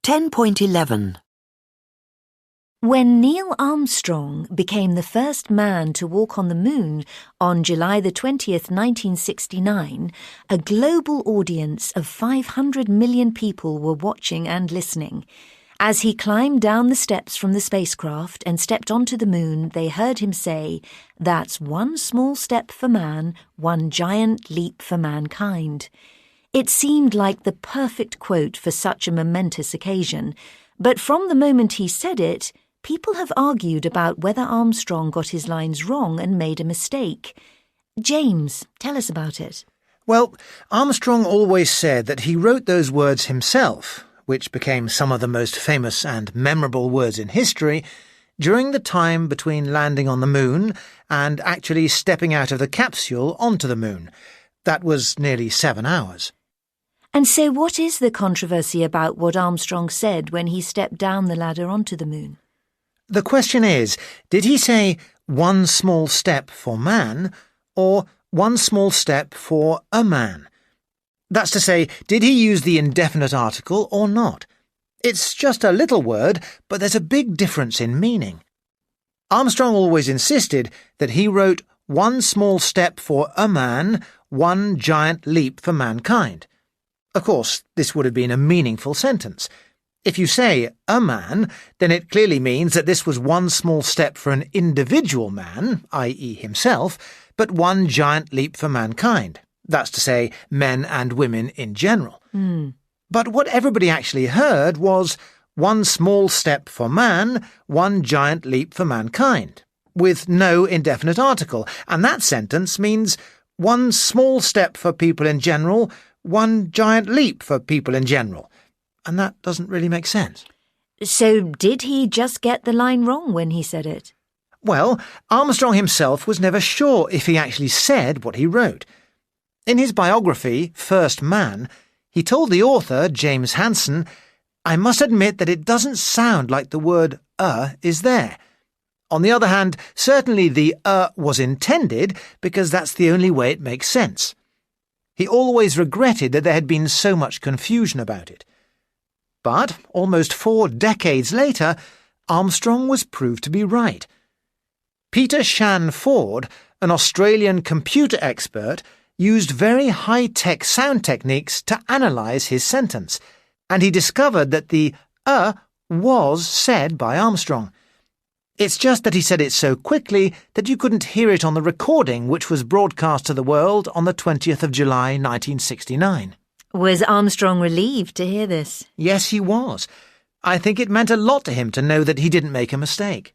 10.11. When Neil Armstrong became the first man to walk on the moon on July the 20th, 1969, a global audience of 500 million people were watching and listening. As he climbed down the steps from the spacecraft and stepped onto the moon, they heard him say, "That's one small step for man, one giant leap for mankind." It seemed like the perfect quote for such a momentous occasion, but from the moment he said it, people have argued about whether Armstrong got his lines wrong and made a mistake. James, tell us about it. Well, Armstrong always said that he wrote those words himself, which became some of the most famous and memorable words in history, during the time between landing on the moon and actually stepping out of the capsule onto the moon. That was nearly 7 hours. And so what is the controversy about what Armstrong said when he stepped down the ladder onto the moon? The question is, did he say one small step for man or one small step for a man? That's to say, did he use the indefinite article or not? It's just a little word, but there's a big difference in meaning. Armstrong always insisted that he wrote one small step for a man, one giant leap for mankind. Of course, this would have been a meaningful sentence. If you say a man, then it clearly means that this was one small step for an individual man, i.e. himself, but one giant leap for mankind. That's to say, men and women in general. But what everybody actually heard was one small step for man, one giant leap for mankind, with no indefinite article, and that sentence means one small step for people in general, one giant leap for people in general. And that doesn't really make sense. So did he just get the line wrong when he said it? Well, Armstrong himself was never sure if he actually said what he wrote. In his biography, First Man, he told the author, James Hansen, "I must admit that it doesn't sound like the word is there. On the other hand, certainly the was intended because that's the only way it makes sense." He always regretted that there had been so much confusion about it. But, almost 4 decades later, Armstrong was proved to be right. Peter Shan Ford, an Australian computer expert, used very high-tech sound techniques to analyse his sentence, and he discovered that the was said by Armstrong. It's just that he said it so quickly that you couldn't hear it on the recording which was broadcast to the world on the 20th of July 1969. Was Armstrong relieved to hear this? Yes, he was. I think it meant a lot to him to know that he didn't make a mistake.